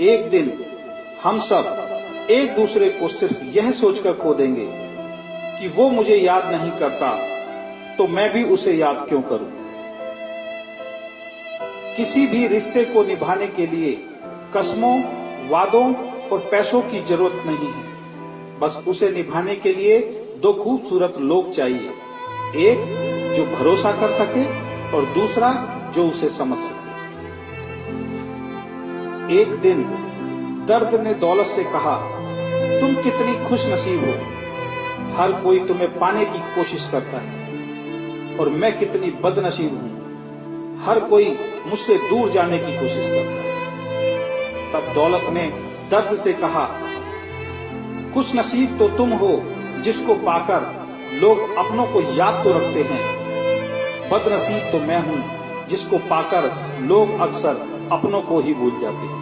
एक दिन हम सब एक दूसरे को सिर्फ यह सोचकर खो देंगे कि वो मुझे याद नहीं करता तो मैं भी उसे याद क्यों करूं। किसी भी रिश्ते को निभाने के लिए कसमों, वादों और पैसों की जरूरत नहीं है। बस उसे निभाने के लिए दो खूबसूरत लोग चाहिए, एक जो भरोसा कर सके और दूसरा जो उसे समझ सके। एक दिन दर्द ने दौलत से कहा, तुम कितनी खुश नसीब हो, हर कोई तुम्हें पाने की कोशिश करता है और मैं कितनी बदनसीब हूं, हर कोई मुझसे दूर जाने की कोशिश करता है। तब दौलत ने दर्द से कहा, खुश नसीब तो तुम हो जिसको पाकर लोग अपनों को याद तो रखते हैं, बदनसीब तो मैं हूं जिसको पाकर लोग अक्सर अपनों को ही भूल जाते हैं।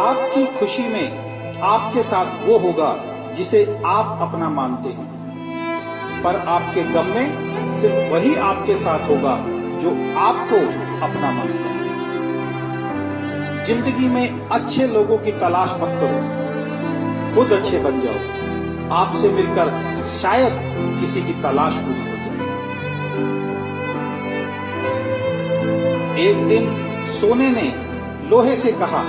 आपकी खुशी में आपके साथ वो होगा जिसे आप अपना मानते हैं, पर आपके गम में सिर्फ वही आपके साथ होगा जो आपको अपना मानता है। जिंदगी में अच्छे लोगों की तलाश मत करो, खुद अच्छे बन जाओ। आपसे मिलकर शायद किसी की तलाश पूरी हो जाए। एक दिन सोने ने लोहे से कहा,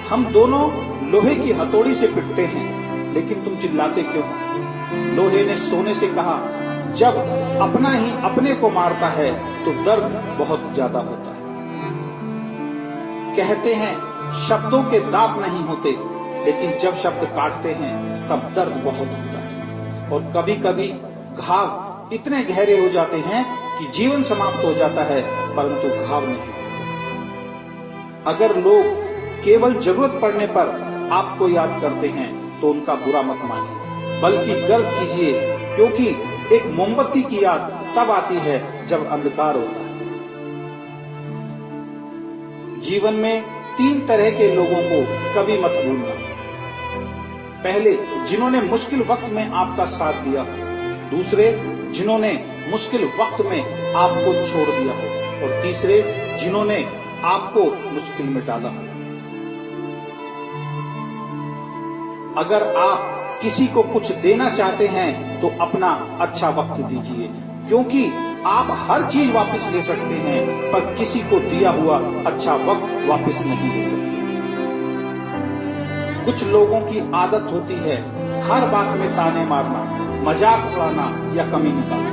हम दोनों लोहे की हथौड़ी से पिटते हैं, लेकिन तुम चिल्लाते क्यों? लोहे ने सोने से कहा, जब अपना ही अपने को मारता है तो दर्द बहुत ज्यादा होता है। कहते हैं शब्दों के दांत नहीं होते, लेकिन जब शब्द काटते हैं तब दर्द बहुत होता है। और कभी कभी घाव इतने गहरे हो जाते हैं कि जीवन समाप्त हो जाता है, परंतु घाव नहीं होते। अगर लोग केवल जरूरत पड़ने पर आपको याद करते हैं तो उनका बुरा मत मानिए, बल्कि गर्व कीजिए, क्योंकि एक मोमबत्ती की याद तब आती है जब अंधकार होता है। जीवन में 3 तरह के लोगों को कभी मत भूलना। पहले, जिन्होंने मुश्किल वक्त में आपका साथ दिया हो। दूसरे, जिन्होंने मुश्किल वक्त में आपको छोड़ दिया हो। और तीसरे, जिन्होंने आपको मुश्किल में डाला हो। अगर आप किसी को कुछ देना चाहते हैं तो अपना अच्छा वक्त दीजिए, क्योंकि आप हर चीज वापस ले सकते हैं, पर किसी को दिया हुआ अच्छा वक्त वापस नहीं ले सकते। कुछ लोगों की आदत होती है हर बात में ताने मारना, मजाक उड़ाना या कमी निकालना।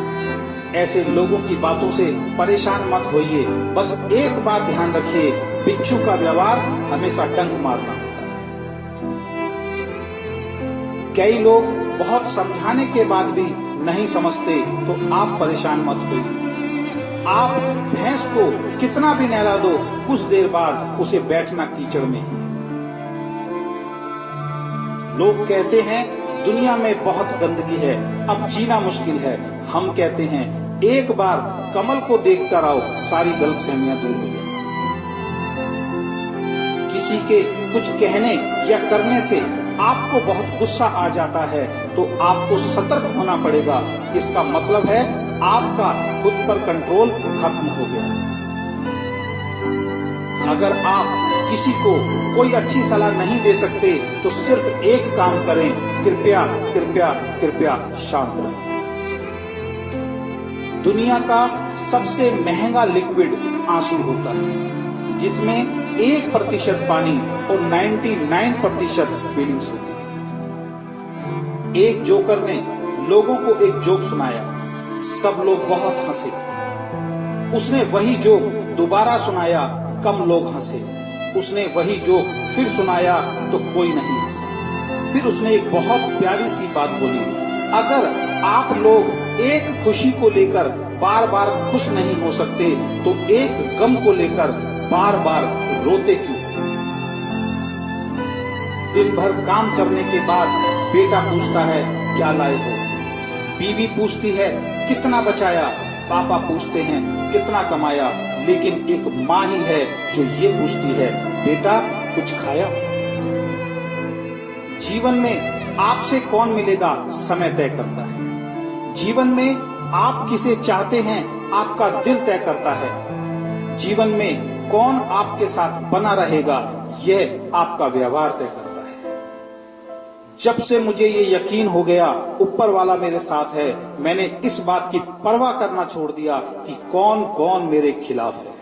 ऐसे लोगों की बातों से परेशान मत होइए। बस एक बात ध्यान रखिए, बिच्छू का व्यवहार हमेशा डंक मारना होता है। कई लोग बहुत समझाने के बाद भी नहीं समझते, तो आप परेशान मत होइए। आप भैंस को कितना भी नहला दो, कुछ देर बाद उसे बैठना कीचड़ में ही है। लोग कहते हैं दुनिया में बहुत गंदगी है, अब जीना मुश्किल है। हम कहते हैं एक बार कमल को देख कर आओ, सारी गलतफहमियां दूर हो जाएंगी। किसी के कुछ कहने या करने से आपको बहुत गुस्सा आ जाता है तो आपको सतर्क होना पड़ेगा। इसका मतलब है आपका खुद पर कंट्रोल खत्म हो गया है। अगर आप किसी को कोई अच्छी सलाह नहीं दे सकते तो सिर्फ एक काम करें, कृपया कृपया कृपया शांत रहें। दुनिया का सबसे महंगा लिक्विड आंसू होता है, जिसमें 1% पानी और 99% फीलिंग्स होती है। एक जोकर ने लोगों को एक जोक सुनाया, सब लोग बहुत हंसे। उसने वही जोक दोबारा सुनाया, कम लोग हंसे। उसने वही जोक फिर सुनाया तो कोई नहीं हंसा। फिर उसने एक बहुत प्यारी सी बात बोली, अगर आप लोग एक खुशी को लेकर बार बार खुश नहीं हो सकते तो एक गम को लेकर बार बार रोते क्यों? दिन भर काम करने के बाद बेटा पूछता है क्या लाए हो, बीवी पूछती है कितना बचाया, पापा पूछते हैं कितना कमाया, लेकिन एक माँ ही है जो ये पूछती है बेटा कुछ खाया? जीवन में आपसे कौन मिलेगा समय तय करता है। जीवन में आप किसे चाहते हैं आपका दिल तय करता है। जीवन में कौन आपके साथ बना रहेगा यह आपका व्यवहार तय करता है। जब से मुझे ये यकीन हो गया ऊपर वाला मेरे साथ है, मैंने इस बात की परवाह करना छोड़ दिया कि कौन कौन मेरे खिलाफ है।